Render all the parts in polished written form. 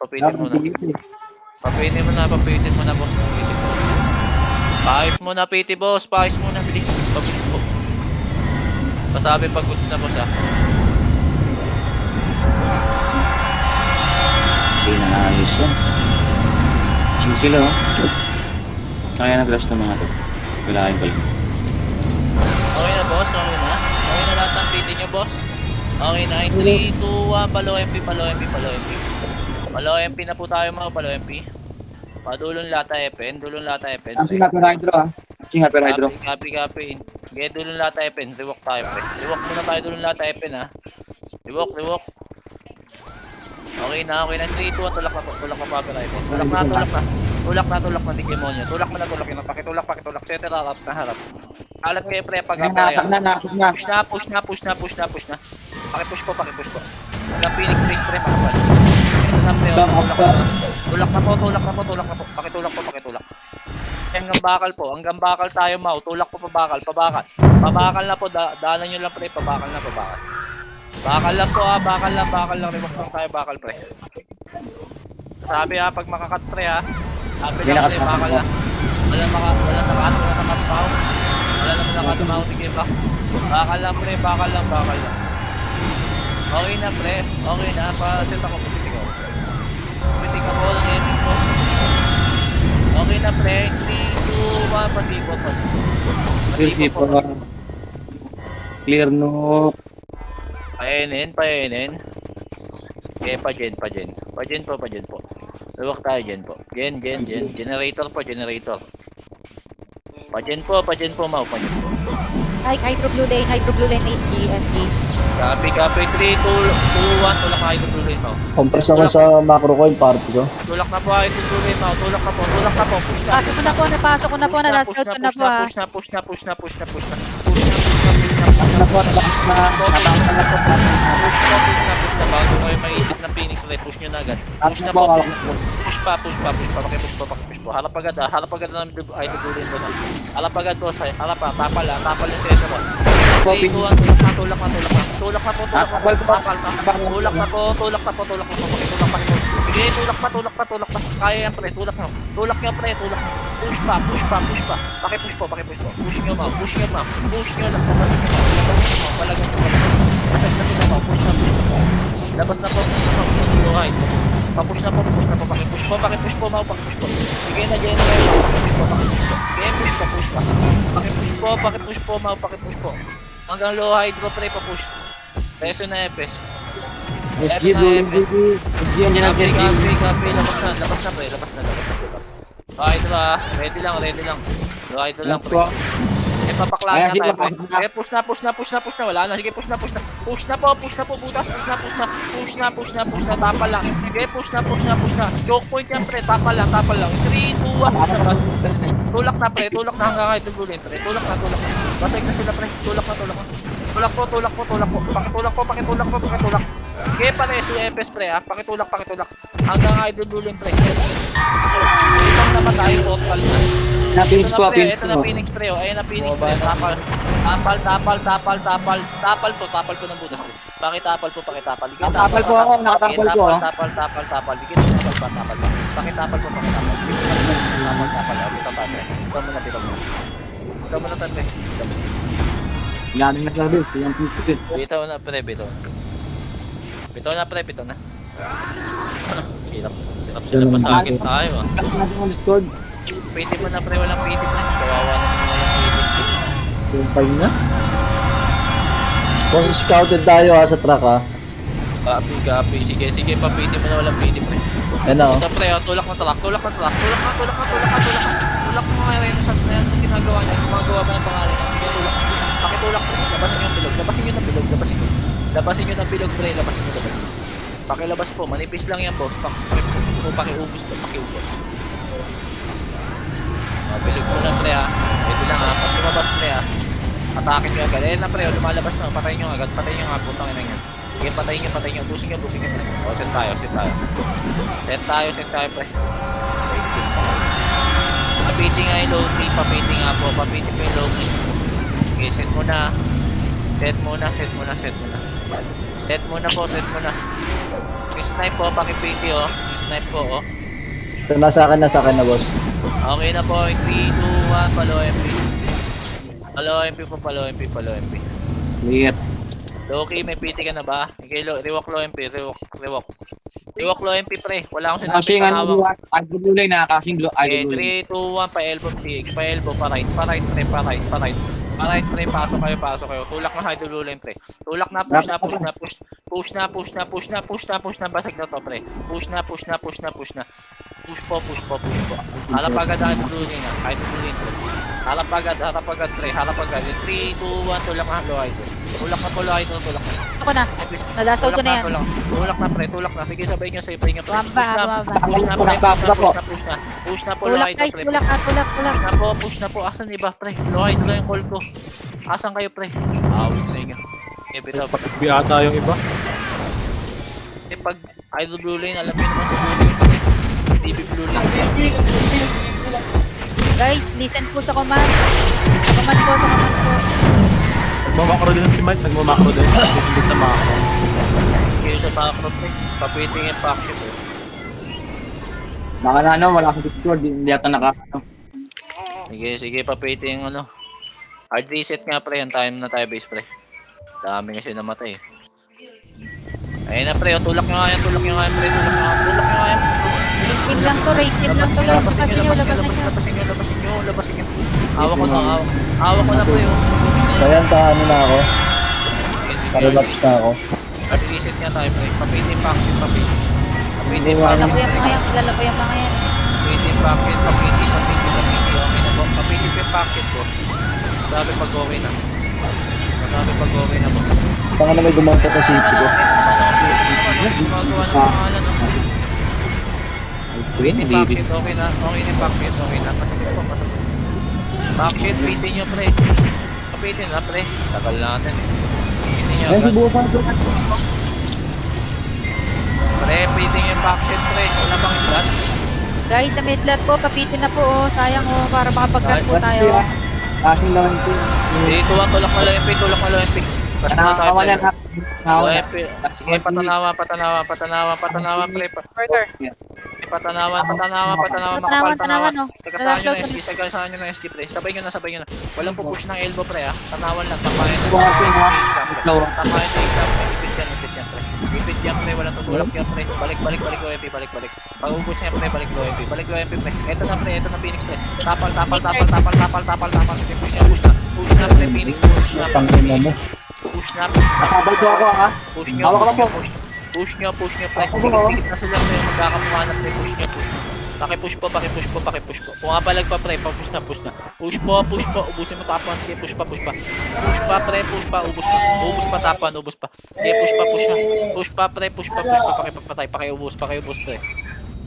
papitin mo na. Papitin mo na, boss. Papitin mo. Paayos mo na, PT boss. Paayos mo na, bilis. Pabilis po. Pasabi pag goods na, boss, ha. Sige na naayos yan. Sige sila, oh. Kaya nag-rush ng mga to. Kailangan ko lang. Okay na, boss. Okay na. Okay na lahat ng PT nyo, boss. Okay na. 3, 2, 1. Palo MP. Palo MP na po tayo, mga palo MP. Padulong lata FN. Dulong lata FN. Ang singa pero hydro, ah. Singa pero hydro. Copy. Sige, dulong lata FN. Rewalk tayo, pre. Rewalk muna tayo dulong lata FN, ha. Rewalk. Okay na. 3, 2, 1. Tulak na po. Tulak na, Digimon. Tulak mo na. Pakitulak. Center, harap. Alat kayo, pre, pag Natak na. Push na. Pakipush po. Hanggang Phoenix Race, pre, makapal. Ito na, pre, tulak na po. Pakitulak. Hanggang bakal tayo, Mau. Tulak po, pabakal. Pabakal na po, daanan nyo lang, pre, pabakal na. Bakal lang po, bakal lang. Remote lang tayo, bakal, pre. Sabi, pag makakat, pre, sabi lang, pre, bakal na. Wala nakatumaw, sige ba? Bakal lang, pre, bakal lang. Okay na, pre. Okay na, pa-set ako, pitik ako ng ending ko. Okay na, pre. 3, 2, 1, pasipot. Clear no. Painin. Okay, pa-gen po. Luwak tayo dyan po. Gen. Generator po. Pa-gen po, Mau. Hydro Blue Lane SG. Copy. 3, 2, 1. Tulak na Hydro Blue Lane, Mau. Compress ako sa macro coin party ko. Tulak na po Hydro Blue Lane, Mau. Tulak na po. Napasok ko na po, na-last out ko na po, Push na. Bago kayo maisip ng Phoenix Ray, push nyo na agad. Push pa. Pakipush po. Harap agad na Hydro Blue Lane po. Harap agad po, tapal yung seso mo. Tulak na po. Sige, tulak pa. Kaya yan, pre. Tulak nyo. Push pa. Pakipush po. Push nyo, Mau. Push nyo lang. Palagan po. Labas na po. Right. Papush na po. Pakipush po, Mau. Sige na, generate. Pakipush po. Pakipush po, Mau. Pakipush po. Hanggang low hydro, pre, papush. Peso na FS. SG, yan dyan ang SG. Copy. Labas na, pre. Hydro, ready lang. Low hydro lang, pre. Papaklaan na tayo, pre. Push na. Wala na. Sige, push na. Push na po, butas. Push na. Tapal lang. Sige, push na. Choke point yan, pre. Tapal lang. 3, 2, 1. Tulak na, pre. Hanggang kahit tugulin, pre. Tulak na. Basay na sila, pre. Tulak na. Tulak po. Pakitulak. Sige, pare. Si FS, pre, Pakitulak. Hanggang kahit tugulin, pre. Itang naman tayo total na. Phoenix po. Ito na Phoenix, pre. Ayun na Phoenix, pre. Tapal po ng butas. Pakitapal po. Nakatapal po ako. Tapal. Dikit na tapal. Pakitapal po. Ito mo na, pre. Galing na sabi. Yung pipit. Bitaw na. Hirap sila pasagin tayo, Natin ang Discord. Pwede mo na, pre. Walang pwede, pre. Kawawa naman walang pwede. Yung time na. Kung scouted tayo sa truck Copy. Sige. Papwede mo na walang pwede, pre. Ano? Ito, pre. Tulak na. Tulak mo nga rin sa ginagawa niya. Gumagawa ba ng pangalan niya? Sige, tulak. Pakitulak, pre. Labasin nyo ng bilog. Labasin nyo ng bilog, pre. Pakilabas po. Manipis lang yan, boss. Pakiubos. Bilog mo na, pre, Ito lang, pag lumabas, pre, Atake nyo agad. Na, pre. Lumalabas na. Patayin nyo agad. Putang ina yan. Sige, patayin nyo. Busin nyo, pre. Set tayo, pre. Papiting nga yung low key. Papiting po yung low key. Okay, set muna. Set muna po. Snipe po, pakipiti, Snipe po, oh. Ito, nasa akin na, boss. Okay na po, 3, 2, 1, palo MP. Palo MP po, palo MP. Clear. Loki, may PT ka na ba? Okay, rewalk low MP, rewalk. Rewalk low MP, pre. Wala akong Kasi sinabing ano, panawak. idol na, kasing Okay, idol. 3, 2, 1, pa-elbow PX, pa-elbow, pa-right, pre, pa-right. Pa-right, pre, pasok kayo. Tulak na idol pre. Tulak na, push na, basag na to, pre. Push na. Push po. Harap agad idol na, pre. Harap agad, pre. 3, 2, 1, tulak na, low idol. Tulak na. Ako na. Nadasout ko na yan. Tulak na, pre. Sige, sabay nyo, pre. Bumaba. Push na, pre. Push na po, low Tulak idol, guys, pre. tulak. Push na po. Asan iba, pre? Low idol lang yung call ko. Asan kayo, pre? Awit na inyo. Bitaw. Bi ata yung iba. Kasi pag idol blue lane, alam niyo naman sa blue lane, pre. TV blue lane. Guys, listen po sa command. Command po. Nagmamakro din si Mike. Nagmamakro din. Hindi sa makro. Kaya sa macro, pre. Papiting yung packet, eh. Baka na ano, wala akong Discord, hindi ata Sige, papiting yung ano. Hard reset nga, pre. Ang time na tayo base, pre. Dami kasi namatay, eh. Ayun na, pre. Tulak nyo nga yan, pre. Tulak nyo nga yan. Team lang to, raid team lang to guys. Labasin nyo. Labasin nyo. Hawak ko na, pre. Ayan, ano na ako. Paralaps na ako. Hard reset nga tayo, pre. Papiting packet, papiting. Papiting Kilala ko packet, yung mga yan. papiting packet, papiting. Okay na po. Papiting pa yung packet ko. Sabi pag okay na. Po. Tanga na may gumanto sa city ko. Gumagawa ng pangalan, no? Hindi, Packet, okay na yung packet, okay na. Pasok. Packet, pitin nyo, pre. Papitin na, pre. Tagal natin, eh. Pitin nyo Ay, agad. subukan ko. Pre, pitin yung packet, pre. Wala bang slot? Guys, sa may slot po, papitin na po oh. Sayang oh, para makapag-cut po tayo. Kasing naman ito. Dito, tulak na lang yung pick. Basta na tayo, pre. Nakakawalan na. Nakakawalan. Sige, patanawa, pre. Burger. Patanawan, Tanawan, oh. Tagasahan nyo na SG, pre. Sabay nyo na. Walang pupush ng elbow, pre, ha. Tanawan lang, tapayan na. Buhatin, ha? Tapayan na exam, pre. Ipit yan, pre. Ipit yan, pre. Walang tutulak yan, pre. Balik, OMP. Pag-ubos niya, pre. Balik, OMP, pre. Eto na, Phoenix, pre. Tapal. Sige, push na, pre. Phoenix, Tangina mo. Push na. Nakabal ko ako, ha? Push nyo, Hawak ka po. push nyo, pre. Ako ba, oh? Dikit na sila, pre. Magkakamuhanap, pre. Push nyo. Pakipush po. Kung kapalag pa, pre, push na. Push po. Ubusin mo tapan. Sige, push pa. Push pa. Ubus pa tapan. Sige, push pa, pre. Pakipagpatay. Pakiubos, pre.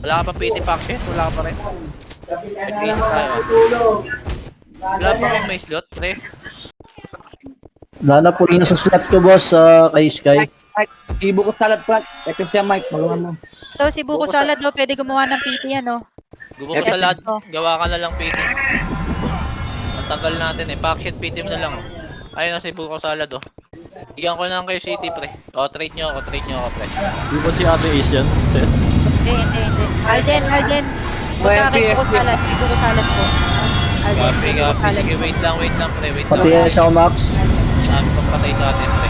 Wala ka pa PT packet? Wala ka pa rin? May PT tayo. Wala pa rin may slot, pre. Lana po na sa slot ko, boss, kay Sky. Ibo ko salad, Frank. Ito siya, Mike. Magawa mo. So, si Buko Salad oh, pwede gumawa ng PT yan oh. Gubo ka sa lahat. Gawa ka na lang PT. Ang tagal natin, eh. Packet PT mo na lang. Ayun na si Buko Salad, oh. Bigyan ko na lang kayo City, pre. O, trade nyo ako, pre. Di ba si Ate Asian? Sets? Hindi. Alden. Punta kay Buko Salad. Buko Salad po. Alden, Gabi. Buko Salad. Sige, wait lang, pre. Pati sa Max. Sabi ko patay sa atin, pre.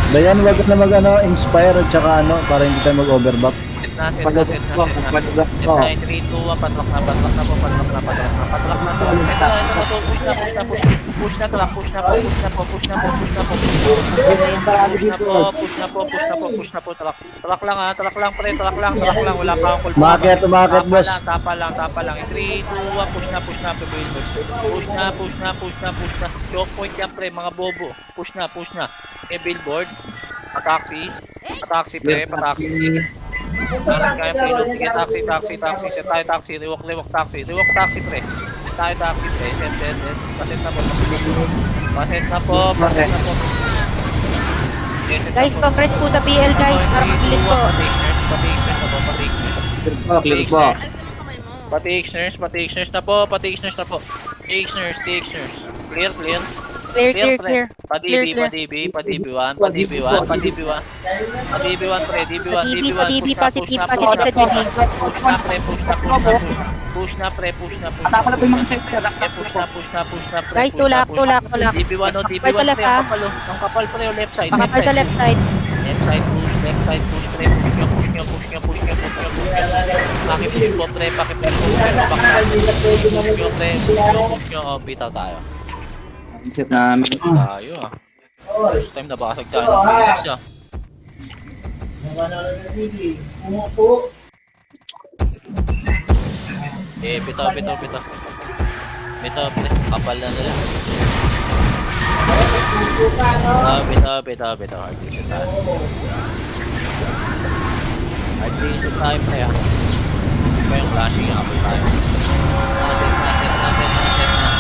Dayan, wag na inspire at saka para hindi tayo mag-overback. Set na. Pagdagat ko. Pagdagat ko. 9, 3, 2, 1, patlak na po. Push na po. Talak lang, pre. Wala pa akong call. Umakit, boss. Tapa lang. 3, 2, 1, push na, billboard. Push na. Choke point yan, pre, mga bobo. Push na. Billboard. Pataxi, pre, pataxi. Parang kaya pilot, sige, taxi. Set tayo taxi, rewalk taxi, pre. Set tayo taxi, pre. Set. Paset na po. Guys, compress po sa PL guys, para mabilis po. Click po. Pati X-nurse na po. TX-nurse. Clear. Clear. Pa-DB, Clear. pa DB1, pa DB1, pa DB1. Pa DB1 pre, DB1, Pa DB, positive sa DB. Push na pre. Atapa na po yung mga sniper. Push na pre. Guys, tulak. DB1 o DB1 Kapal sa left, pre, ha? ang kapal pre, o left side. Makapal sa left side. Left side push pre, push nyo. Pakipush po pre, push nyo, oh, bitaw tayo. Isip namin. Tayo ah. First time nabasag tayo ng Phoenix ah. Bitaw. Bitaw pre, kapal na nila. Bitaw. Artisan tayo. Artisan tayo pre ah. Ito yung flashing, kapal tayo. Natin na.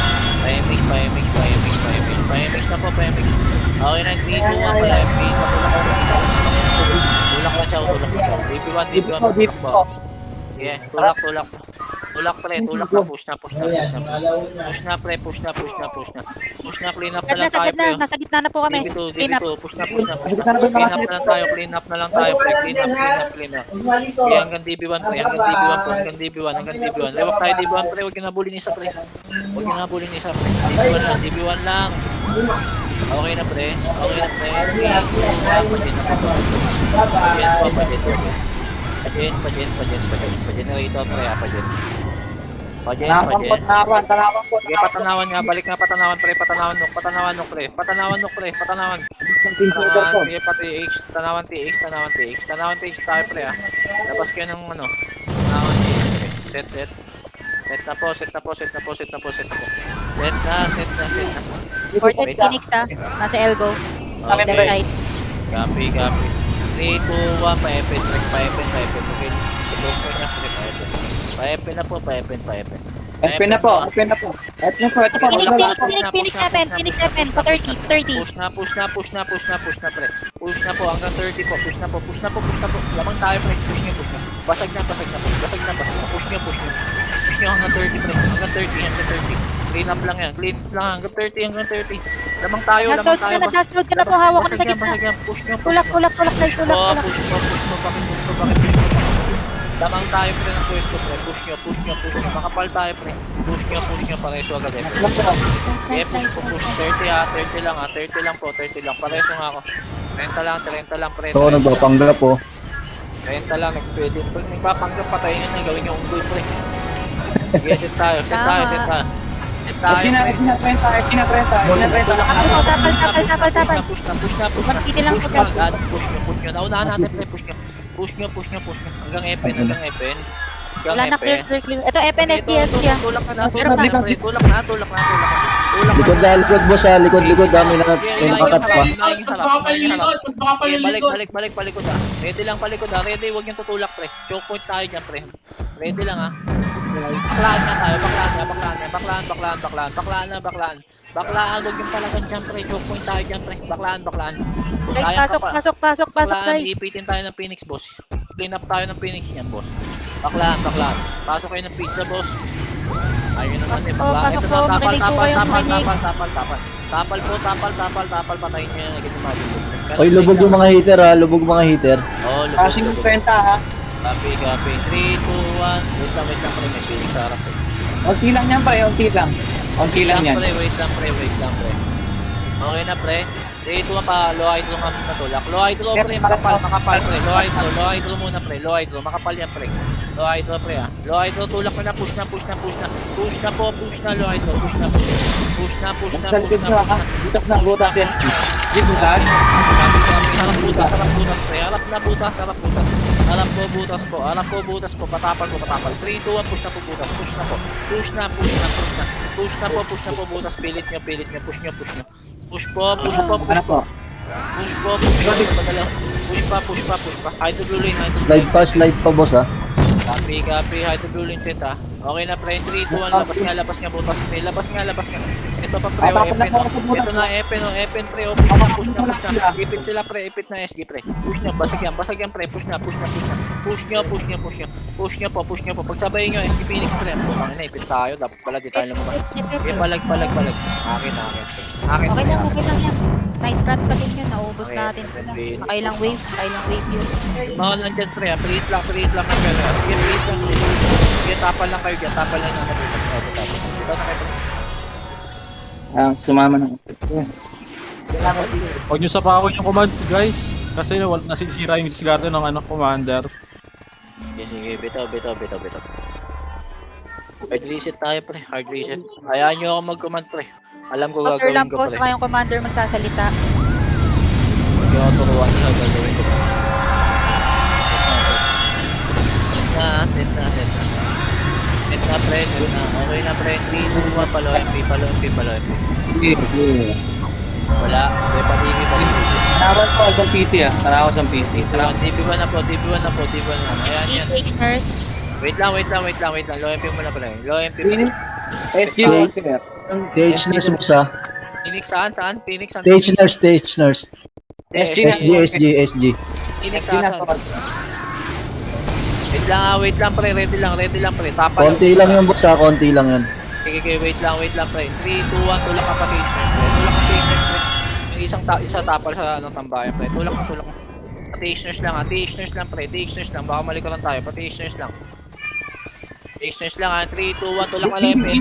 Pahimik na po. Okay na, 3, 2, 1 pala. Tulak na siya. DB1, tulak po. Yeah, tulak. Tulak pre, push na. Push na, clean up na lang tayo pre. Nasa gitna na po kami. DB2, Clean up. push na. Clean up na lang tayo pre. Clean up. Yeah, hanggang DB1 pre, hanggang DB1. Lewak tayo DB1 pre, huwag yung nabulin isa pre. DB1 lang. Okay na pre. Pa-generator pre, pa-gen. Tanawan po. Sige, patanawan nga, balik nga patanawan pre, patanawan nok pre. Sige, pati TX, tanawan TX tayo pre ah. Labas kayo ng ano, tanawan TX pre. Set na po. Set na. Ported Phoenix ha. Nasa elbow. Left side. Copy. 3, 2, 1, pa-epen. Okay, tulog ko niya, pa-epen na po. Open na po. Phoenix 7. Pa 30. Push na pre. Push na po hanggang 30 po. Push na po. Lamang tayo pre. Push nyo. Basag na. Push nyo hanggang 30 pre. Hanggang 30. Clean up lang yan. Hanggang 30. Lamang tayo. Last load ka na po. Hawak ko na sa gitna. Basag yan. Push nyo. Tulak. Guys, tulak. Bakit? Lamang tayo pre ng pwesto pre. Push nyo. Makapal tayo pre. Push nyo. Pareso agad eh. Nice. Push 30 ha. 30 lang po. Pareso nga ako. 30 lang pre. Ito ako nagpapanggap po. 30 lang. Pwede. Pag nagpapanggap patayin nyo. Gawin nyo unggoy pre. Sige, set tayo. Tapal. Magkiti lang po. Push nyo. Naunahan natin pre. Push nyo. Hanggang Epen. Wala na clear. Ito, Epen FPS siya. Tulak na. Likod boss ha. Likod. Dami na. May nakakat pa. Balik palikod ah. Ready lang palikod ah. Ready, huwag yung tutulak pre. Choke point tayo dyan pre. Ready lang ah. Baklaan na tayo. Baklaan, huwag yung talagang dyan pre. Choke point tayo dyan pre. Baklaan. Guys, pasok guys. Ipitin tayo ng Phoenix boss. Clean up tayo ng Phoenix yan boss. Baklaan. Pasok kayo ng pizza boss. Ayun naman eh. Baklaan. Pasok Ito po, na, makinig po kayo, makinig. Tapal. Patayin nyo yan. Naging imagine. Oy, lubog yung mga heater ha. Lubog mga heater. Oh, Passing yung 30 ha. Copy. 3, 2, 1. Wait lang pre. May Phoenix sa harap eh. Unti lang yan pre. Unti lang yan. Wait lang pre. Okay na pre. 3, 2, 1 pa. Low idol nga na tulak. Low idol pre. Makapal pre. Low idol muna pre. Makapal yan pre. Low idol pre ah. Low idol tulak na. Push na. Low idol. Push na. Butas na butas yan. Butas. Harap po butas po. Patapal. 3, 2, 1. Push na po butas. Push na po butas. Pilit nyo. Push po. Ano po? Push pa. Hide to blue lane. Slide pa boss ha. Copy. Hide to blue lane set ha. Okay na pre. 3, 2, 1. Labas nga butas. Labas nga. Ito pa pre, Tapos Epen. na po, Ito na Epen, Epen pre, push na, push na, push na. Ipit sila pre, ipit na SG pre. Push nyo, basag yan pre, push na, push na, push na. Push nyo, push nyo, push nyo. Push nyo po, push nyo po. Pagsabayin nyo, SG Phoenix pre. Putang ina, ipit tayo, dapat pala di tayo lumabas. Okay, palag. Akin. Akin. Okay lang yan. Nice rat pa din yun. Naubos Okay, natin sila. okay. Nakailang wave yun. Mga nandyan pre, please lang ang pera. Sige, please lang. Sige, tapal lang kayo dyan, tapal lang yung nabutas. Ito na kayo. Sumama ng Huwag nyo sapakon yung command, guys. Kasi nasisira yung discard ng commander. Sige, bitaw. Hard reset tayo pre, hard reset. Hayaan nyo ako mag-command pre. Alam ko Counter gagawin lang ko po, pre. saka yung commander magsasalita. Hindi ako turuan sa gagawin ko. Set na. Set na pre, set na. Okay na pre, 3, 2, 1, palo MP. Wala, pre, pa-TV. Tanawan ko sa PT Tanawan sa PT. TV1 na po. Ayan yan. Take nurse. Wait lang. Low MP muna pre. Low MP pre. SG Walker. Stage nurse boss ha. Phoenix saan? Phoenix saan? Stage nurse. SG. Phoenix saan? Wait lang pre, ready lang pre. Tapal. Konti lang yung boss ha, konti lang yun. Okay, wait lang pre. 3, 2, 1, tulak ka pa case pre. Yung isa tapal sa tambayan pre. Tulak ka. Patitioners lang pre. Baka malikaran tayo. Patitioners lang. Patitioners lang ha. 3, 2, 1, tulak ka lang pre.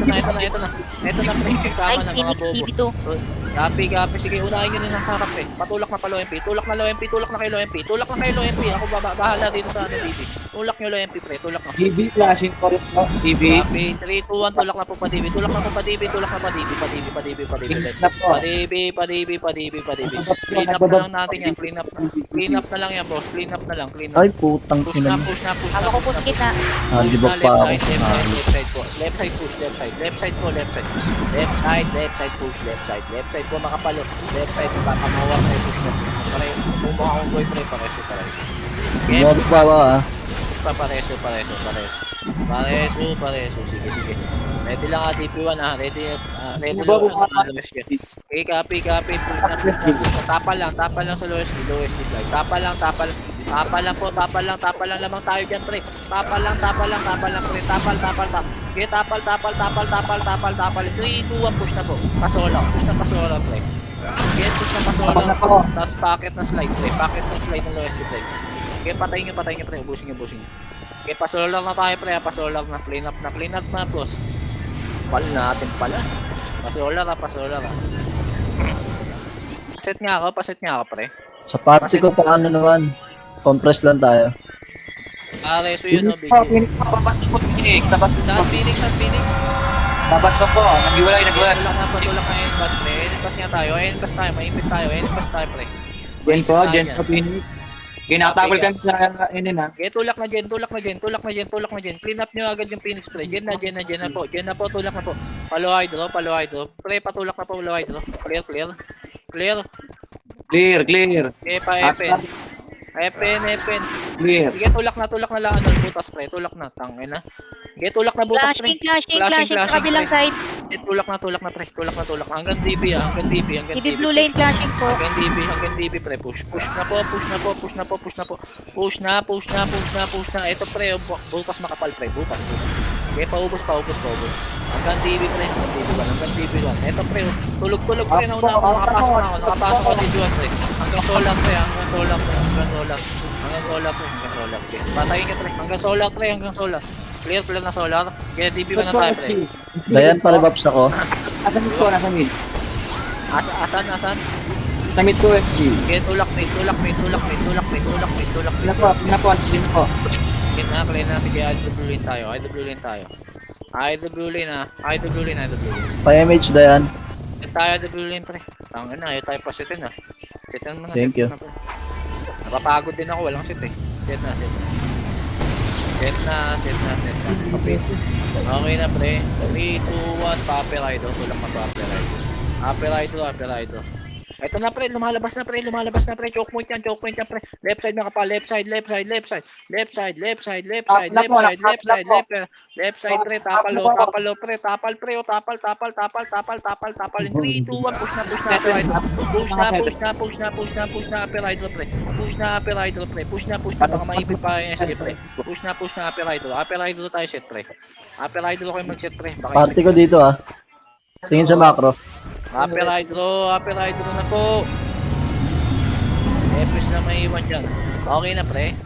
Ito na pre. Ay, Tama na mga Phoenix bobo. TV2. Gapi. Sige, unahin nyo na sa harap eh. Patulak na pa low MP. Tulak na kay low MP. Ako bahala dito sa DB. Tulak nyo low MP pre. Tulak na. DB flashing ko rin po. DB. Gapi. 3, 2, 1. Tulak na po pa DB. Pa DB. Clean up na lang natin yan. Clean up na lang yan boss. Clean up na lang. Ay, putang Push ina. Ako po sa kita. Libok pa ako. Left side po. Left side push. Left side push. Left side po makapalo. Left side pakamawak na push na. Pareho. Bumaka akong boy pre. Pareho. Libok pa ako ha. Pareho. Sige. Ready lang ha, TP1 ha. Ready lang. Okay, copy. Tapal lang sa lowest flag. Tapal lang lamang tayo dyan, pre. Tapal lang, pre. Tapal. Okay, tapal. 3, 2, 1, push na po. Pasola, pre. Okay, push na pasola. Tapos packet na slide, pre. Packet na slide ng lowest flag. Okay, patayin nyo, pre. Ubusin nyo. Okay, pasolar na tayo, pre. Pasolar na. Clean up na, boss. Pal natin pala. Pasolar. Paset nga ako, pre. Sa party ko paano naman. Compress lang tayo. Reso yun, no, Phoenix big. po. Papasok po Phoenix. Saan Phoenix? Papasok po. Naghiwalay. Tulak na N-Pass, pre. N-Pass nga tayo. N-Pass tayo, pre. Gen po Phoenix. Ginatawal kami sa ha. Okay, tulak na Gen. Clean up nyo agad yung Phoenix, pre. Gen na po. Tulak na po. Palo hydro. Pre, patulak na po, palo hydro. Clear. Okay, pa Epen. Clear. Sige, tulak na lang. Butas, pre. Tulak na. Tangin na. Sige, tulak na butas, pre. Flashing sa kabilang side. Tulak na, pre. Tulak na. Hanggang DB, TV blue lane flashing po. Hanggang DB, pre. Push na po. Ito, pre. Butas makapal, pre. Butas. Okay, paubos. Hanggang DB, pre. Hanggang DB1. Ito, pre. Tulog, pre. Nakapasok ako DB1, pre. Hanggang solar, pre. Hanggang solar, pre. Patayin nyo, pre. Hanggang solar. Clear na solar. Kaya DB1 na tayo, pre. Dayan, pare-buffs ako. Nasa mid. Asan? Sa mid ko SG. Kaya tulak mid. Pinapo. Clear na. Sige, IW lane tayo. IW lane. Pa-MH Dayan. Set tayo IW lane, pre. Tangin na, ayaw tayo pa setin, ha. Setin mo na. Thank you. Napapagod din ako, walang set, eh. Set na. Kapit. Okay na, pre. 3, 2, 1, Paper Rider. Tulak na Paper Rider. Ito na pre, lumalabas na pre, choke point yan, pre. Left side na ka pa, left side, left side, left side, lide, left side, left side, left side pre, tapal pre, tapal pre, tapal. In 3, 2, 1, push na, upper right. Push na, upper right pre. Push na, baka maipit pa yung SG pre. Push na, upper right tayo set pre. Upper right kayo mag-set pre. Party ko dito ah. Tingin sa macro. Upper hydro na po. Epis na may iwan dyan. Okay na pre.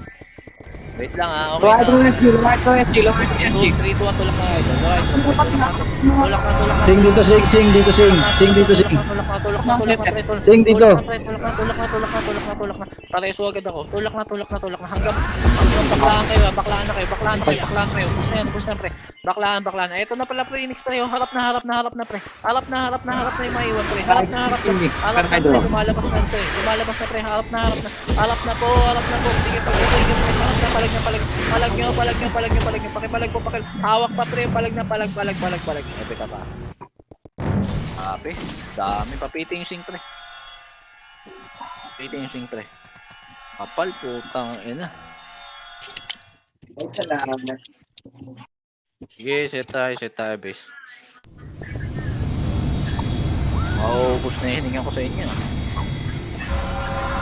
Wait lang ah, okay na. 2, 3, 2, 1, tulak na idol. Tulak na. Sing dito, sing dito, sing. Sing dito, sing. Tulak na pre. Sing dito. Tulak na. Pareso agad ako. Tulak na. Hanggang baklaan na kayo. Push na pre. Baklaan. Ito na pala pre, next tayo. Harap na pre. Harap na yung maiwan pre. Harap na. Lumalabas na pre. Harap na po. Sige pre. Palag nyo. Pakipalag po. Hawak pa pre. Palag. Epe ka pa. Sabi. Dami pa. Piting sing pre. Kapal putang ina. Sige, set tayo base. Maubos na hininga ko sa inyo.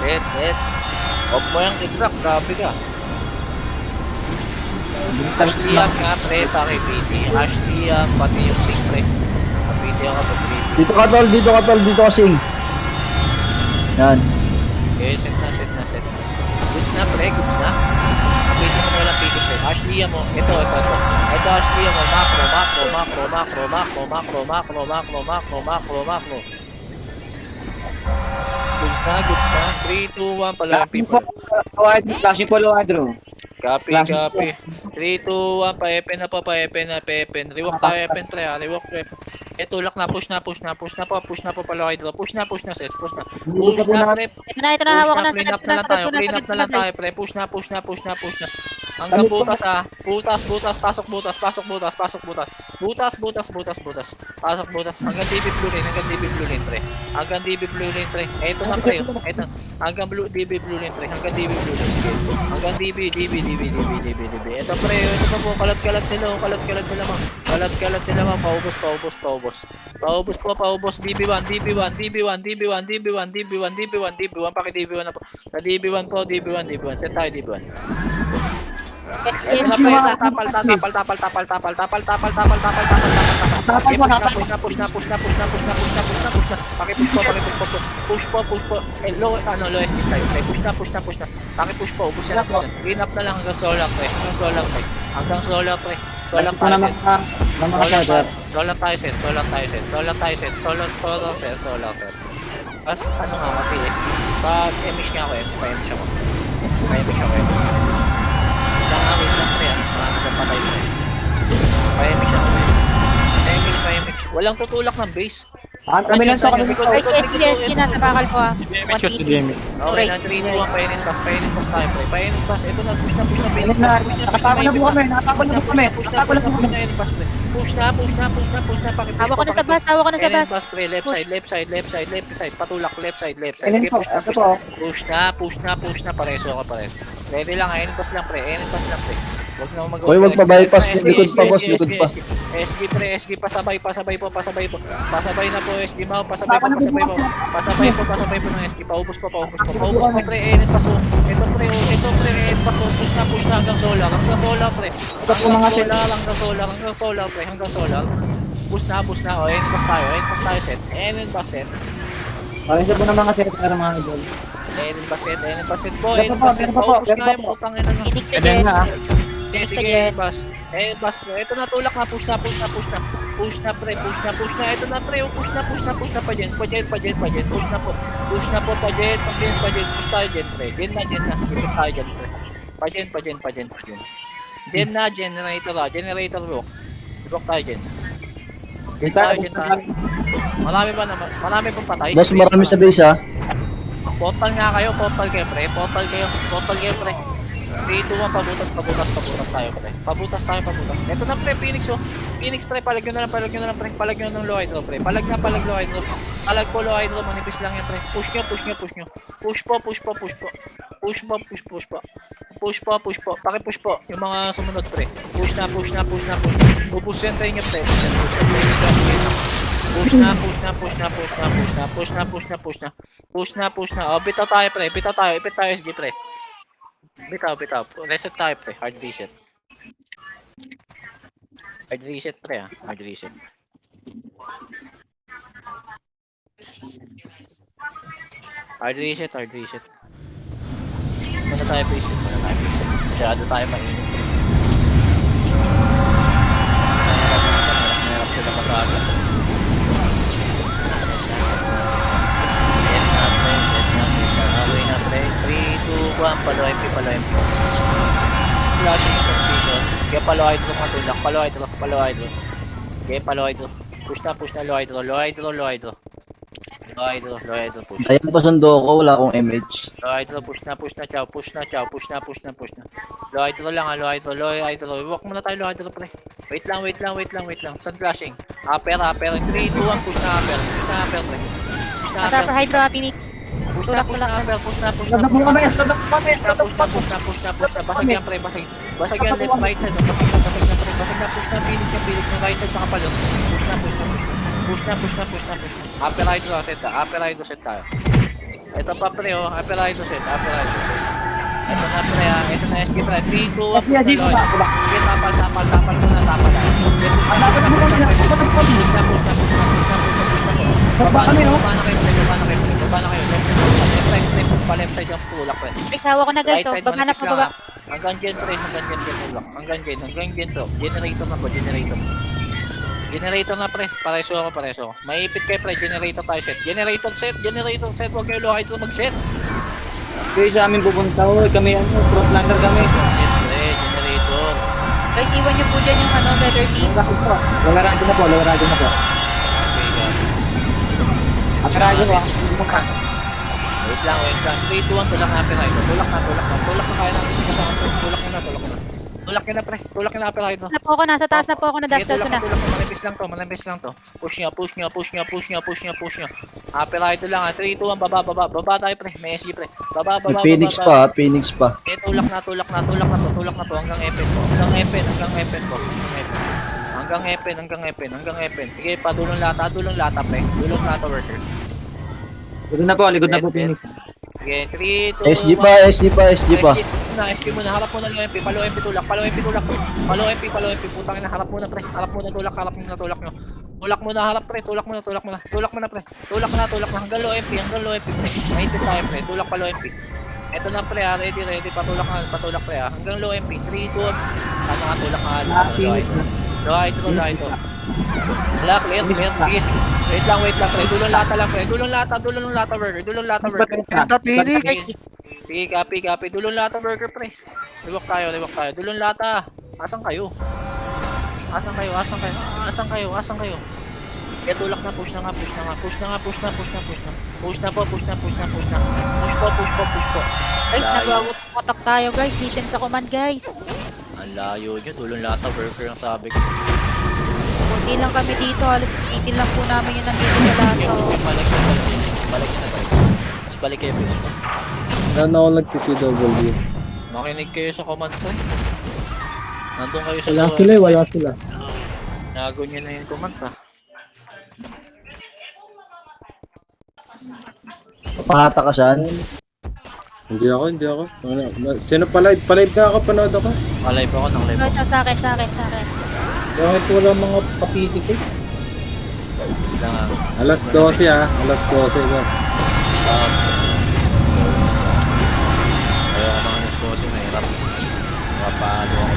Set. Huwag mo yung i-drop, grabe ka. Ashleyam nga pre, paki-PT. Ashleyam, pati yung sing pre. Paki-PT ako sa PT. Dito ka tol, sing. Yan. Okay, set na. Good na pre, good na. Pwede mo na walang PT pre. Ashleyam mo, ito. Ito Ashleyam mo, macro. Good na. 3, 2, 1, pala yung people. Flashing po, Loadro. Copy. 3, 2, 1, pa-epen na. Rewalk tayo, epen pre ha. Rewalk pre. Tulak na, push na pala hydro. Push na, set. Push na pre. Ito na, hawak ko na. Clean up na lang tayo, pre. Push na. Hanggang butas ha. Butas. Pasok butas. Pasok butas. Hanggang DB blue lane, pre. Ito na pre. Hanggang DB blue lane, pre. Hanggang DB. Ito pre, ito pa po. Kalat-kalat sila mga. Paubos. DB1. Paki DB1 na po. Sa DB1 po, DB1. Set tayo DB1. Ito na pre, tapal. Push po. Low SG tayo. Push na. Paki-push po, ubos na po. Clean up na lang hanggang solar pre. Solar tayo set. As ano nga mati eh. Pag emish nga ako eh. Pa-emish ako. Wait lang pre. Patay mo eh. Pa-emish ako eh. Pa-emish. Walang tutulak ng base. Kami lang sa kami. Guys, SG na, tabakal po ah. Okay na, 3, 2, 1, painin pass ito na, push na, Nakatawa na po kami. Push na, pakipit. Hawak ko na sa bus. Pass pre, left side, patulak, left side. Push na, pareso. Ready lang, pass lang pre. Huwag na mag-go. Hoy, wag pa bypass, likod pa boss, likod pa. SG pre, pasabay po. Pasabay na po SG Mau, pasabay po ng SG. Paubos po pre, pass. Ito pre, pass. Push na hanggang solar pre. Hanggang solar. Push na. Pass tayo set. Set. Parang sa po ng mga setter mga idol. Pass set po. Paubos na yung putang ina na. Inig sa jen. Sige, pass pro. Ito na tulak na, push na. Push na pre. Ito na pre, push na pa dyan. Push na po, pa dyan. Push tayo dyan pre. Dyan na. Push tayo dyan pre. Pa dyan. Dyan na, generator walk. Walk tayo dyan. Marami pang patay. Boss, marami sa base ah. Portal kayo pre. 3, 2, 1, pabutas tayo, pre. Pabutas. Ito na, pre, Phoenix, oh. Phoenix, pre, palag nyo na lang, pre. Palag nyo ng low hydro, pre. Palag low hydro. Palag po, low hydro, manipis lang yan, pre. Push nyo. Push po. Push po. Paki-push po. Yung mga sumunod, pre. Push na. Pupush yan tayo nyo, pre. Push na. Oh, bitaw tayo, pre. Ipit tayo, SG, pre. Bitaw. Reset tayo, pre. Hard reset. Pre, ah. Hard reset. Hard reset. Muna tayo, reset. Masyado tayo mainit. Mahirap sila mag-aga. Yes na, pre. Okay na, pre. 3, 2, 1. Palo MP. Flashing suspicion. Kaya palo hydro matulak. Palo hydro. Kaya palo hydro. Push na, low hydro. Push. Ayan pa sundo ko, wala akong MH. Low hydro, push na, chow. Push na. Low hydro lang, low hydro. Walk muna tayo, low hydro, pre. Wait lang. Sun flashing. Upper. 3, 2, 1, push na, upper, pre. Asa for hydro, Phoenix. Push na, push na. Push na. Basag yan, pre, basag yan, left, right side. Basag na, push na, Phoenix yung right side, saka palo. Push na. Upper hydro set tayo. Ito pa, pre, oh. Upper hydro set. Ito na, pre, ah. Ito na, SG, pre. 3, 2, 1, push na, Lloyd. Sige, tapal muna. Baba na kayo. Left side yung tulak, pre. Isawa ko na guys, so baba na pababa. Hanggang dyan, pre. Hanggang dyan, to. Generator na, pre. Pareso ako. Maipit kayo, pre. Generator tayo set. Generator set. Huwag kayo low hydro mag-set. Kayo sa amin pupunta ko. Kami front runner kami. Set, pre. Generator. Guys, iwan nyo po dyan yung weather team. Lower radyo na po. Okay, guys. Upper radyo ko. Wait lang. 3, 2, 1. Tulak na, pre. Tulak na kaya natin. Tulak na, pre. Tulak na, pre. Nasa taas na po ako, na-dash out ko na. Manipis lang to. Push nyo. Upper hydro lang, 3, 2, 1, baba tayo, pre. May SG, pre. Baba. Phoenix pa. Eh, tulak na to. Hanggang epen. Sige, pa, dulong lata, pre. Dulong lata, worker. Likod na po, Phoenix. Sige, 3, 2, SG pa. SG muna, harap muna yung MP, palo MP tulak. Palo MP, putang ina, harap muna, pre. Harap muna, tulak nyo. Tulak muna, harap, pre. Tulak muna, pre. Tulak na, hanggang low MP, pre. Mahintay tayo, pre. Tulak pa low MP. Eto na, pre, ready, patulak, pre, hanggang low MP, 3, 2, ano nga, tulak nga, low hydro. Wala, clear. Sige. Wait lang, pre. Dulong lata, burger. Sige, copy. Dulong lata, burger, pre. Liwak tayo. Dulong lata. Asan kayo? Kaya tulak na, push na. Push po. Guys, nagwawatak tayo guys. Listen sa command guys. Ang layo nyo, dulong lata, burger ang sabi ko. Kunti lang kami dito. Halos pinitin lang po namin yung nandito sa lato. Balik na. Mas balik kayo. Saan ako nag-TTW? Makinig kayo sa command ko. Nandun kayo sa Wala sila. Nago nyo na yung command, ha. Papahata ka saan? Hindi ako. Sino palive na ako, panood ako. Alive ako ng live. Ito, sa akin. Bakit wala mga papitik eh? Lang, Alas 12 alas 12 ba? Ayaw ko mga nagkosi, mahirap. Mapalo ako.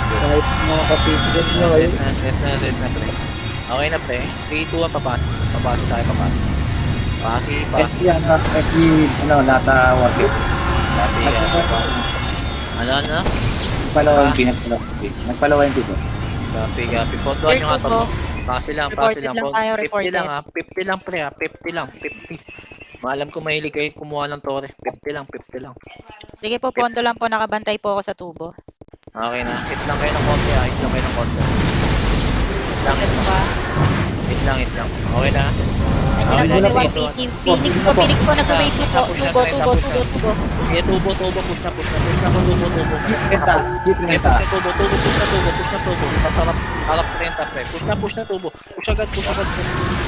Kahit mga kapitigil nyo kayo. Set na, pre. Okay na, pre. 3, 2, 1, papasok tayo. Pasi. Lata warpit. Pasi, ano? Nagpalawa yung tipo. Copy. Pondoan nyo nga to. Pasi lang. Reported lang tayo, 50 reported. lang, ha. 50 lang, pre, ha. 50 lang. Maalam ko mahilig kayo kumuha ng tore. 50 lang, 50 lang. Sige po, pondo lang po. Nakabantay po ako sa tubo. Okay na. Hit lang kayo ng konti ah. Hit lang kayo ng konti. Hit lang, hit lang. Hit lang, hit lang. Okay na. Nandiyan Okay, na po dito. yung Phoenix po. Phoenix po, nag-wait po. Tubo, tubo, tubo, tubo. Sige, tubo, tubo. Push na, push na. Push na po, tubo, tubo. Renta. Keep Sige, renta. push na, tubo, tubo. Push na, tubo. Push na, tubo. Pasarap. Harap 30 pre. Push na, tubo. Push agad, push agad.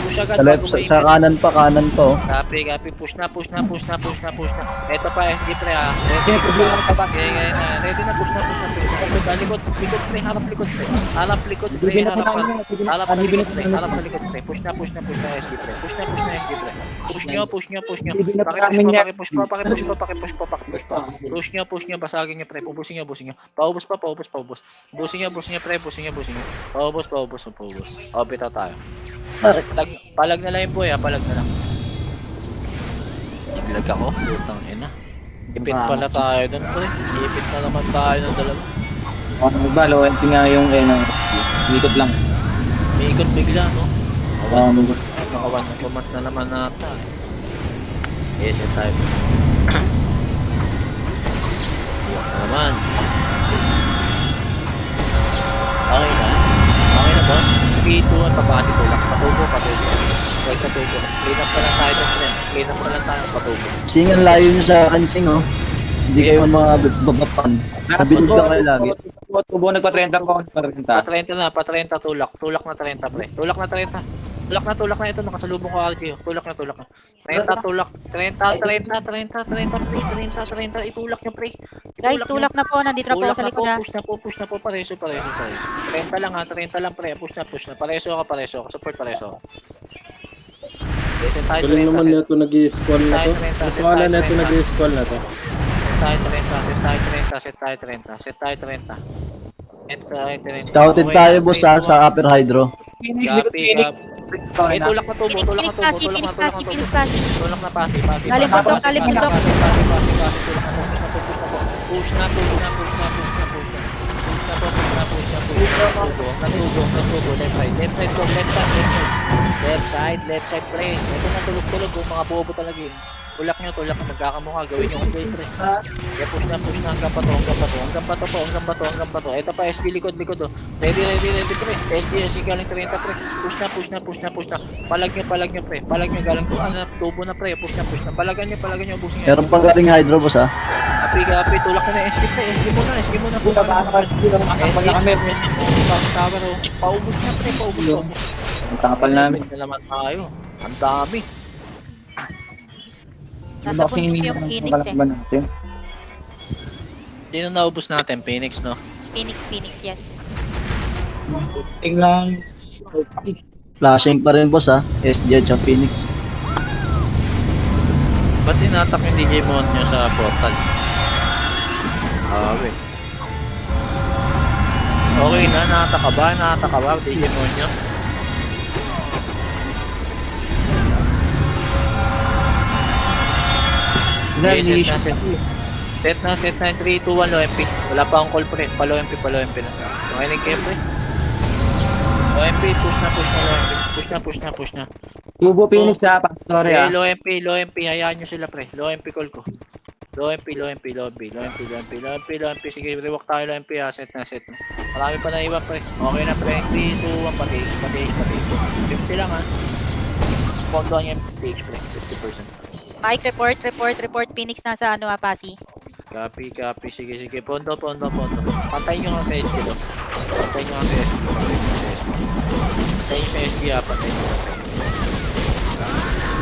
Push agad. Sa left, bago sa, may- sa kanan pa, kanan pa oh. Copy, copy. Push na, push na, push na, push na, push na. Ito pa, SG pre ha. Ready na, ready na, push na, push na, push na. Likod, likod pre, harap likod pre. Harap likod pre, harap harap na likod pre, harap na likod pre. Push na, push na, push na, SG pre. Push na, push na, SG pre. Push nyo, push nyo, push nyo. Pakipush pa, pakipush pa, pakipush pa, pakipush pa. Push nyo, basagin nyo pre. Pubusin nyo, busin nyo. Paubos pa, paubos, paubos. Busin nyo pre, busin nyo, busin nyo. Paubos, paubos, paubos. O, bita tayo. Palag na lang yung boy ha, palag na lang. Siglag ako, putang ina. Ipit pala tayo dun pre. Ipit na naman tayo ng dalawa. Ano ba, loyalty nga yung ikot lang. May ikot bigla no. Um, Nakawan na kumat na naman nata. Yes, yung type. Buwak na naman. Okay na. Okay na boss. 3, 2, 1, papati ko lang. Patubo, patubo. Huwag patubo. Clean up pa lang tayo dun friend. Clean up pa lang tayo, patubo. Sing, ang layo nyo sa akin, Sing oh. Hindi kayo mga babapan. Mabilis lang kayo lagi. Tubo, nagpa-30 ko. Nagpa-30. Pa 30 tulak. Tulak na 30 pre. Tulak na 30. Tulak na ito. Nakasalubong ko RQ. Tulak na. 30 tulak. 30 pre. 30. Itulak nyo pre. Guys, tulak na po. Nandito na po ako sa likod ha. Push na po. Pareso. 30 lang ha. 30 lang pre. Push na. Pareso ka. Support pareso. Listen tayo Galing 30. naman nito nag-i-scroll na to. Nasuwala na ito nag-i-scroll na to. Set tayo 30. Scouted tayo boss ha, sa Upper Hydro. Copy. Tulak na tubo. Phoenix Pasi. Tulak na pasi. Galing bundok. Push na. Natubo. Left side, pre. Ito na tulog. Mga bobo talaga yun. Tulak nyo. Nagkakamukha. Gawin nyo kung pre. Kaya push na. Hanggang pa to. Ito pa, SB likod. Oh. Ready, pre. SB galing 30, pre. Push na. Palag nyo, pre. Galing tubo na, pre. Push na. Palagan nyo. Ubusin nyo. Meron pang galing Hydro boss ha. Kapi. Tulak na SB, pre. SB muna. Paubos na, pre. Paubos. Ang tapal namin. Na naman tayo. Ang dami. Nasa punto yung Phoenix eh. Sino naubos natin? Phoenix, no? Phoenix, yes. Tingnan. Flashing pa rin boss ha. SG at Phoenix. Ba't tinatak yung Digimon nyo sa portal? Okay na, nakataka ba? Digimon nyo? Set na, 3, 2, 1, low MP. Wala pa akong call pre. Low MP na. Makinig kayo pre. Low MP, push na. Tubo, Phoenix ha. Sorry ha. Low MP, hayaan nyo sila pre. Low MP call ko. Low MP. Sige, rewalk tayo low MP ha. Set na. Marami pa na iba pre. Okay na pre. 3, 2, 1, pati. 50 lang ha. Pondoan yung page pre. 50%. Mike, report. Phoenix nasa Pasi. Copy. Sige. Pondo. Patay nyo nga sa SG do. Patay nyo sa SG ha. Patay nyo sa SG.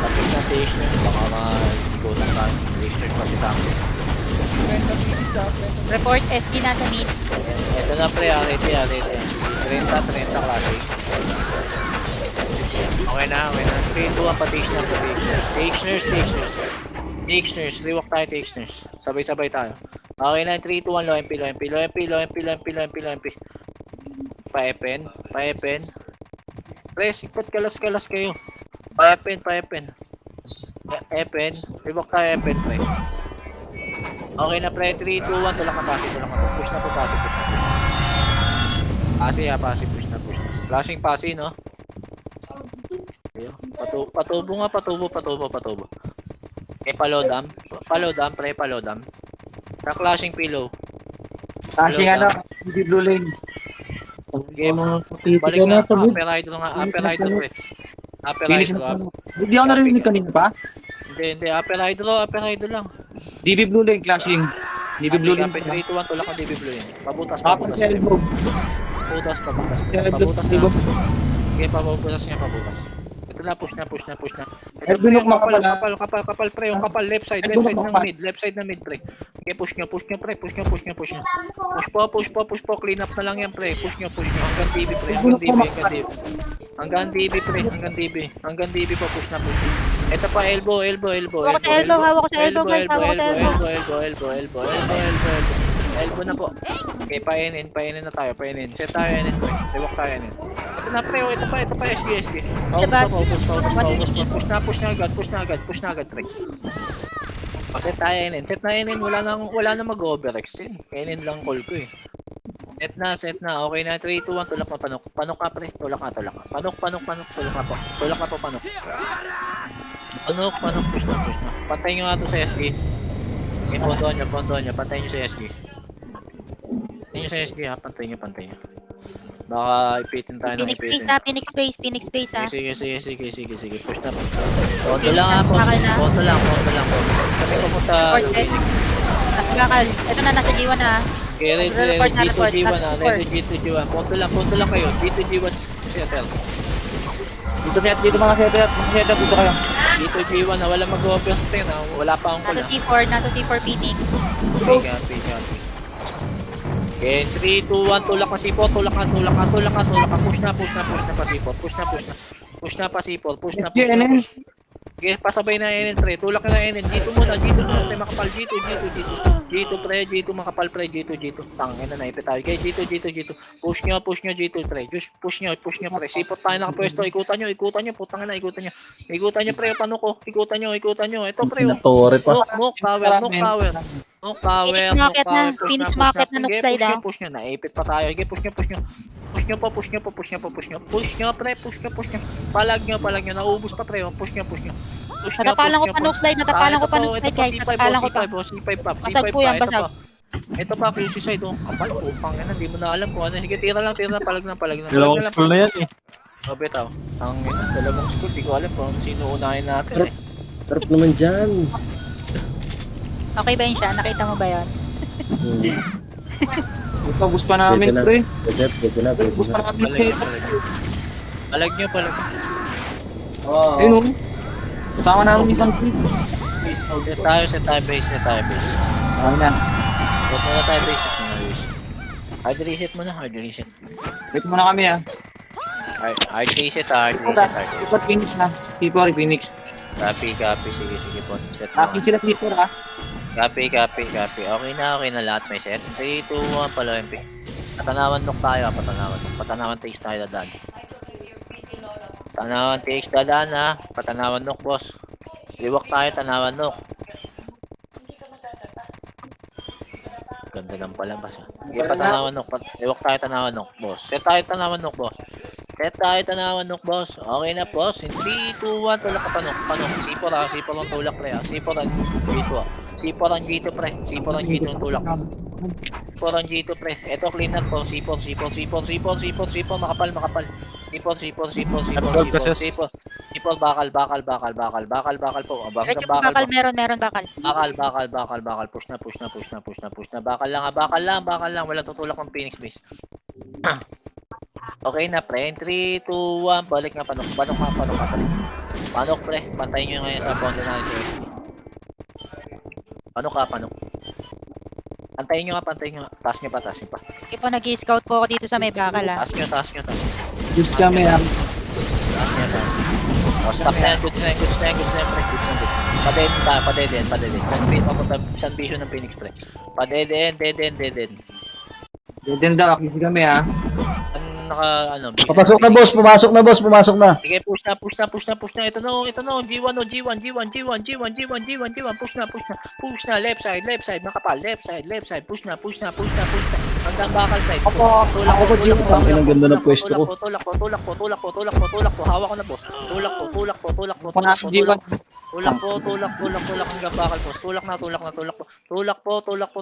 Patay na station. Baka mag-ikutan tayo. Station pati tayo. Report, SG nasa mid. Ito na pre, ready. 30 klase. Okay na. 3, 2, 1, pati na. Stationers, rewalk tayo Stationers. Sabay tayo. Okay na, 3, 2, 1, low MP. Pa-epen. Pre, sipat kalas kayo. Pa-epen. Epen, rewalk tayo Epen, pre. Okay na pre, 3, 2, 1, tulak na pasi. Push na po pasi. Pasi, push na. Flashing pasi, no? Patubo nga, patubo. Okay, palodam. Palodam, pre, palodam. Sa clashing pillow. Kasi ano, hindi blue lane. Okay, Tito balik na na. to, bud. Upper idol nga, upper idol, pre. Upper Phoenix idol, na hindi ako narinig kanina pa. Hindi, upper idol lang. DB blue lane, clashing. DB blue lane. Kapit 3 to 1, tulak ang DB blue yun. Pabutas, Tapos pabutas. sa elbow. Pabutas, pabutas. Sa elbow. Pabutas na. Elbow. Okay, pabutas niya, pabutas. Ito na, push na. Ito Elbow pre, lock mga pala. kapal pre, yung kapal, left side Elbow ng lock mid, left side ng mid pre. Okay, push nyo pre, push nyo. Push po, clean up na lang yan pre, push nyo. Hanggang DB pre, hanggang DB po, push na. Ito pa, elbow. Hawak ko sa elbow, hawak ko sa elbow, guys. Hawak ko sa elbow. Elbow na po. Okay, painin na tayo, Set tayo inin pre. Iwak tayo inin. Ito na pre, ito pa, SG. Sa back. Push na agad pre. Set tayo inin. Wala nang mag-overextend. Inin lang call ko eh. Set na. Okay na, 3, 2, 1, tulak na panok. Panok ka pre, tulak ka. Panok, tulak ka po. Panok, push na. Pantay nyo nga to sa SG. Okay, ponto nyo. Pantay nyo sa SG. Pantay nyo. Baka ipitin tayo ng ipitin. Phoenix space ha. Sige. Push na. Ponto lang. Ponto lang. Kasi pumunta. Bakal. Ito na, nasa G1 na ha. Okay, ready, G2G1 na. Ready, G2G1. Ponto lang kayo. G2G1 settle. Dito mga setup dito kayo. G2G1 na. Walang mag-overstay na. Wala pa akong Nasa C4 Phoenix. Copy. Okay, 3, 2, 1, tulak ka C4, tulak ka, push na pa C4, push na. Okay, pasabay na NN pre, tulak na NN, G2 muna, pre, makapal, G2 makapal pre, G2, tangin na naipit tayo, okay, G2, push nyo G2 pre, just push nyo pre, C4 tayo nakapwesto, ikutan nyo, putang na, ikutan nyo pre, paano ko, ikutan nyo, ito pre, Natore pa. Knock tower. Phoenix market na knock slide ah. Push nyo, naipit pa tayo. Sige, push nyo. Push nyo, pre. Palag nyo. Naubos pa, pre. Push nyo. Natapalan ko pa knock slide guys. Natapalan ko pa. C5 pa. Basag po yan, basag. Ito pa, QC side. Kapal, upang yan. Hindi mo na alam kung ano. Sige, tira lang. Palag na. Dalawang school na yan eh. Bitaw. Ang dalawang school. Di ko alam kung sino unahin natin. Sarap naman dyan. Okay ba yun siya? Nakita mo ba yun? Gusto pa namin, pre. Pwede na. Gusto pa namin. Palag nyo. Ayun o. Kasama namin yung country. Set tayo base. Ayun na. Set muna tayo base. Hard reset muna. Wait muna kami ah. Hard reset. Ipot Phoenix na. Phoenix. Copy. Sige po. Set Akin sila Phoenix ah. Copy. Okay na lahat may set. 3, 2, 1, palo MP. Patanawan knock tayo. Patanawan takes tayo dadaan. Patanawan knock boss. Liwak tayo, tanawan knock. Ganda ng palabas ha. Sige, patanawan knock. Liwak tayo, tanawan knock boss. Set tayo, tanawan knock boss. Okay na boss. In 3, 2, 1, tulak ka panok. C4 ang tulak pre ha. C4 ang G2 pre. C4 ang G2 ang tulak. C4 ang G2 pre. Ito clean up po. C4 makapal. C4 bakal po. Medyo bakal, meron bakal. Bakal. Push na. Bakal lang. Walang tutulak ng Phoenix base. Okay na pre, 3, 2, 1, balik nga panok pre, pantayin nyo ngayon sa pondo natin. Panok. Pantayin nyo nga, taas nyo pa. Ito nag-scout po ako dito sa may bakal ha. Taas nyo. Just kami ah. Stop na yan, good na yan pre, Padeden. Sun vision ng Phoenix pre. Padeden. Then daw, kasi kami ah. Pumasok na. Sige, push na. Ito no. G1. Push na. Left side. Makapal. Left side. Push na. Hanggang bakal side. Ang ganda ng pwesto ko. Tulak po. Hawak ko na boss. Tulak po. Panasa G1. Tulak po, tulak hanggang bakal po. Tulak po. Tulak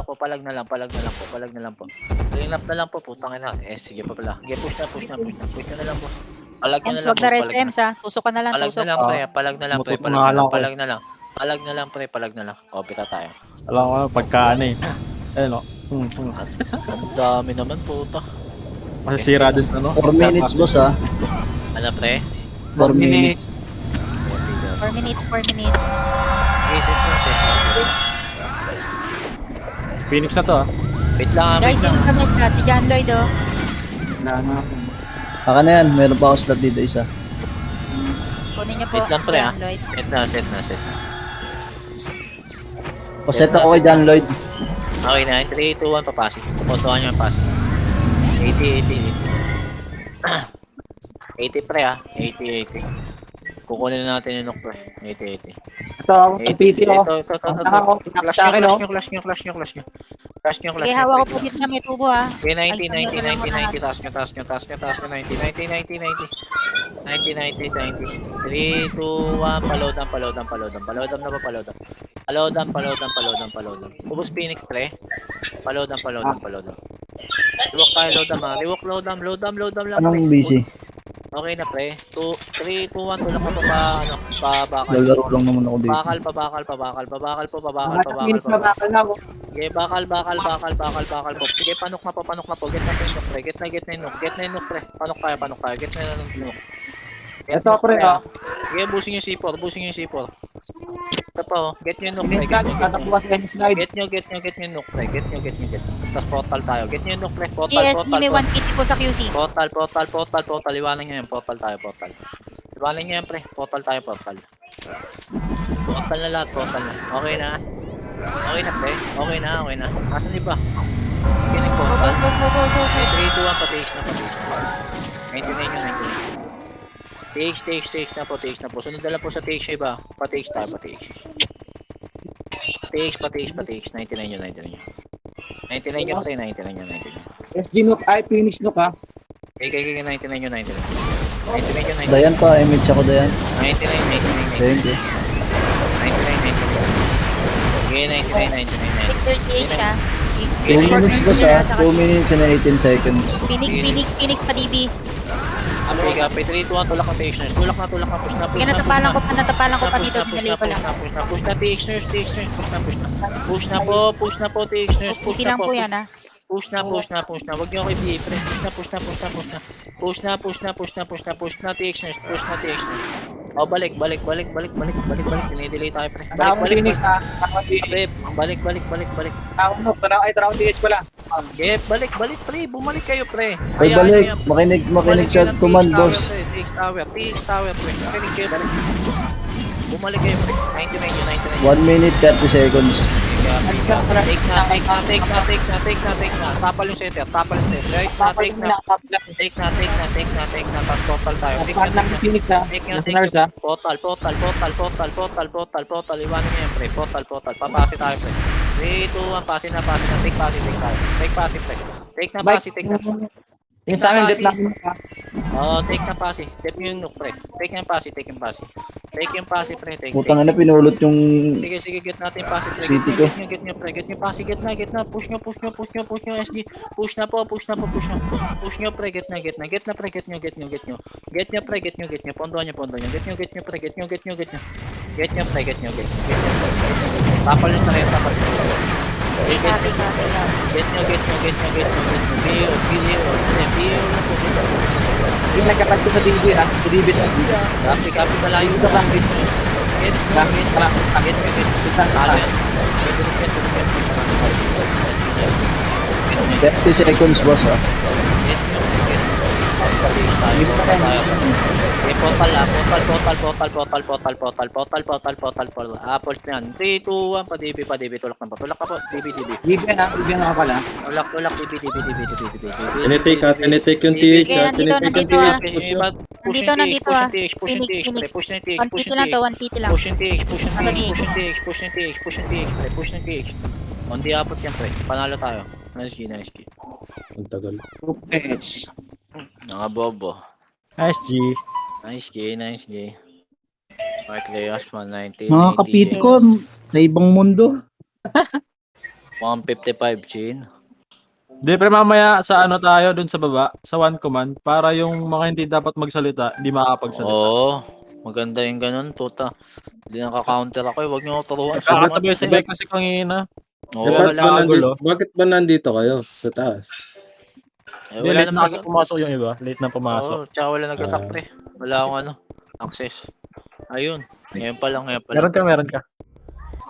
po. Palag na lang po. Clean up na lang po, putang ina. Sige pa pala. Sige, push na lang po. Palag na Ems, lang wag po. na rest, Ems, ha. Tusok ka na lang, Palag tusok. na lang, pre. Palag na lang, pre. Mutusok na lang ako. Palag na lang, pre. Palag na lang. O, pita tayo. Alam ko, pagkaan eh. Ayun o. Ang dami naman, puta. Masisira din ano. 4 minutes, boss, ha. Ano, pre? 4 minutes. 4 minutes, 4 minutes. Isis na, set. Phoenix na to ah. Wait lang, Guys, sino ka best Si John Lloyd, oh. Wala na ako. Baka na yan, meron pa ako slot dito isa. Kunin niyo po, Wait lang, pre, John ah. Lloyd. Set na. O set ako kay John Lloyd. Okay na, 3, 2, 1, papasok. Potohan nyo yung pasok. 80, pre ah. 80. Kukunin na natin yung knock, pre. 80. Ito ako, PT ako. Ito. Ako, Clash sa akin, oh. nyo. Sige, hawak ko po dito sa may tubo, ha. Okay, 90. Taas nyo. 90. 3, 2, 1, palodam. Palodam. Ubus Phoenix, pre. Palodam. Liwak tayo, lodam. Lodam lang, pre. Anong busy? Okay na, pre. 3, 2, 1, tulak mo pa bakal. Lalaro lang naman ako dito. Babakal. Mga minutes na bakal na ako. Sige, bakal po. Sige, panok na po. Get na yung nok, pre. Get na yung nok, pre. Panok tayo. Get na yung nok. Ito, pre, oh. Sige, busing yung C4. Ito pa, oh. Get nyo yung nok, pre. Minutes ka, tatapuas ka yung slide. Get nyo yung nok, pre. Get. Tapos portal tayo. Get nyo yung nok, pre. ESG, may 150 po sa QC. Portal. Iwanan nyo yan. Portal tayo. Iwanan nyo yan, pre. Portal tayo. Portal na lahat. Okay na, pre. Okay na. Asan iba? Sige, nag-portal. Go. 3, 2, 1, pa-take na. 99. Take na po. Sunod na lang po sa take siya iba. Pa-take tayo. Pa-take. 99 yun. 99 yun, pre. 99 yun. SG Nook, ay, finish Nook, ha. Okay, 99 yun. 99 yun. Dayan pa, image ako Dayan. 99. Thank you. 99. Okay, 99. 38 siya. 2 minutes, boss, ha. 2 minutes and 18 seconds. Phoenix pa, DB. Okay, 3, 2, 1, tulak ng TX-nurse. Tulak na, push na. Natapalan ko pa dito, dinalay ko lang. Push na, TX-nurse, push na po, TX-nurse, Titi lang po yan, ha. Push na. Wag niyo ako i-pre. Push na, TX-nurse, Oh, balik. Dinidelay tayo, pre. Ako, finish, ha. Pre, balik. Ako, Nook, ay, tara ako TH pala. Okay, balik, pre. Bumalik kayo, pre. Ay, balik. Makinig sa command, boss. TX Tower, pre. Makinig kayo, pre. Bumalik kayo, pre. 99. 1 minute, 30 seconds. Take na. Tapal yung setter. Right na, take na. Tapos total tayo. Part ng Phoenix, ha. Nasa nurse, ha. Total. Iwanan niyo yan, pre. Total. Papasi tayo, pre. 3, 2, 1, pasi na. Take tayo. Take na, pasi. Yung sa amin, dip lang, ha. Oh, take na pasi. Dip yung nook, pre. Take yung pasi. Take yung pasi, pre. Putang ina, pinulot yung... Sige, get natin yung pasi, pre. City ko. Get nyo, pre. Get nyo pasi, get na. Push nyo, SG. Push na po. Push nyo, pre. Get na, pre. Get nyo, pre. Pondo nyo. Get nyo, pre. Get nyo. Tapal yung sarili, tapal. Take na. Get nyo. Bio na po. Yung nagkapat ko sa DB, ha. Sa DB, ha. Copy malayo. Dito lang, Get nyo. Get nyo. 30 seconds, boss, ha. Portal. Apples na yan. 3, 2, 1, pa-DB. Tulak ka po. DB. DB na ako pala. Tulak, DB. Tinitake yung TH, ha. Nandito, nandito, ah. Push Phoenix. yung TX. 1PT lang to, 1PT lang. Push yung TX. Hindi abot yan, pre. Panalo tayo. Nice key. Ang tagal. PH. Mga bobo. SG. Nice key. Mark Reyes, 190. Mga kapit ko, sa ibang mundo. 155, Chin. Di, pre, mamaya sa ano tayo dun sa baba, sa one command, para yung mga hindi dapat magsalita, hindi makakapagsalita. Oo. Maganda yung ganun, puta. Hindi nakaka-counter ako eh. Huwag niyo ako turuan. Kakasabay-sabay kasi kanina. Oo, Bakit wala. bakit ba nandito kayo sa taas? Eh, Hindi, wala late na naman kasi pumasok yung iba. Late na pumasok. Oo, tsaka wala nag-attack pre. Wala akong access. Ayun. Ngayon pa lang. Meron ka.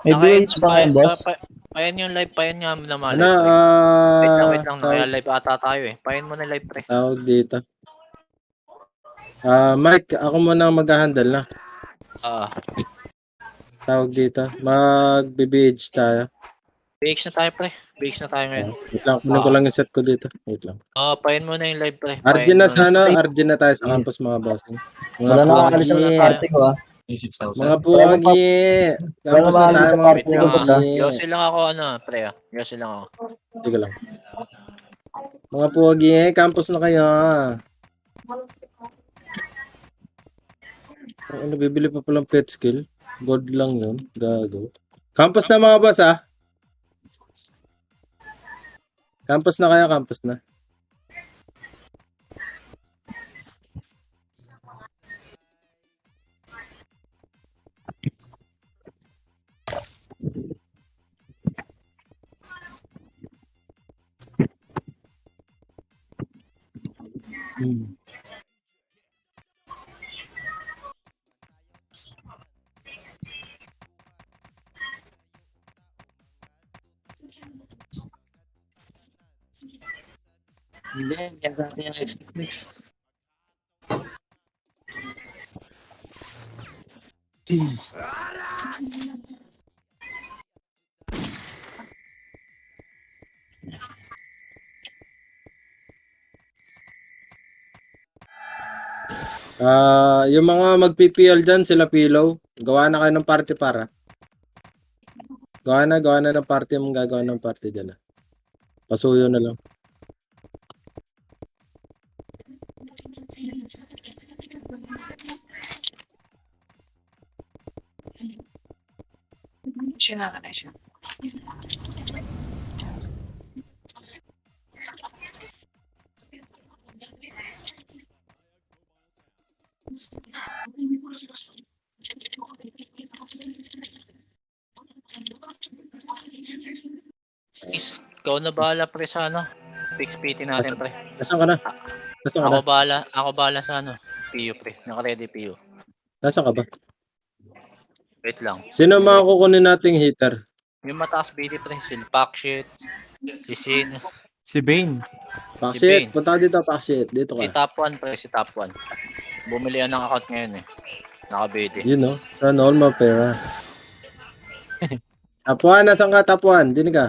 May duels pa ngayon, boss. Payan yung live, payan nga naman Ano, live pre. Wait lang. Kaya live ata tayo eh. Payan mo na live pre. tawag dito. Mike, ako muna ang mag-handle na. Tawag dito. Mag-BBH tayo. BX na tayo pre. BX na tayo ngayon. Wait lang, kunin ko lang yung set ko dito. Wait lang. Payan mo na yung live pre. Arjun na Payan mo sana, Arjun na tayo sa campus mga bossing. Wala na makakalis puwagi. sa party ko, ah. Yung 6,000. Mga puwagi. Campus na Wala tayo sa mga party ko, boss, ah. puwagi. Yosi lang ako pre. Yosi lang ako. Sige lang. Mga puwagi, campus na kayo. Ano, bibili pa palang pet skill. Gold lang yun. Gago. Campus na mga boss, ah. Campus na kayo, campus na. Hindi, yan natin yung next week. Yung mga mag-PPL dyan, sila Pillow. Gawa na kayo ng party para. Gawa na ng party mong gagawa ng party dyan. Pasuyo na lang. Ikaw na bahala pre sa Fix PT natin pre. Nasaan ka na? Nasaan ka na? Ako bahala sa PU pre. Naka-ready PU. Nasaan ka ba? Wait lang. Sino mga kukunin nating hitter? Yung mataas BD pre. Si Pakshit. Si Sin. Si Bane. Pakshit, punta ka dito, Pakshit. Dito Si ka. Top 1 pre. Si Top 1. Bumili yan ng account ngayon eh. Naka-BD. Yun no? Sana all mga pera. Tapuan, nasaan ka? Tapuan, dinig ka.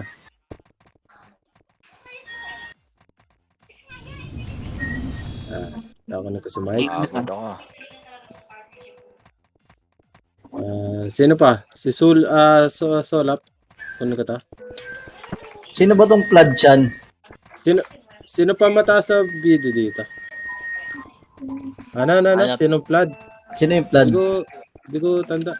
Ako na ko si Mike. Ako. Sino pa? Si Solap. Kunin ko ta. Sino ba tong Plaid Chan? Sino pa mataas sa video dito? Ano? Sino Vlad? Sino yung Plaid? Di ko tanda.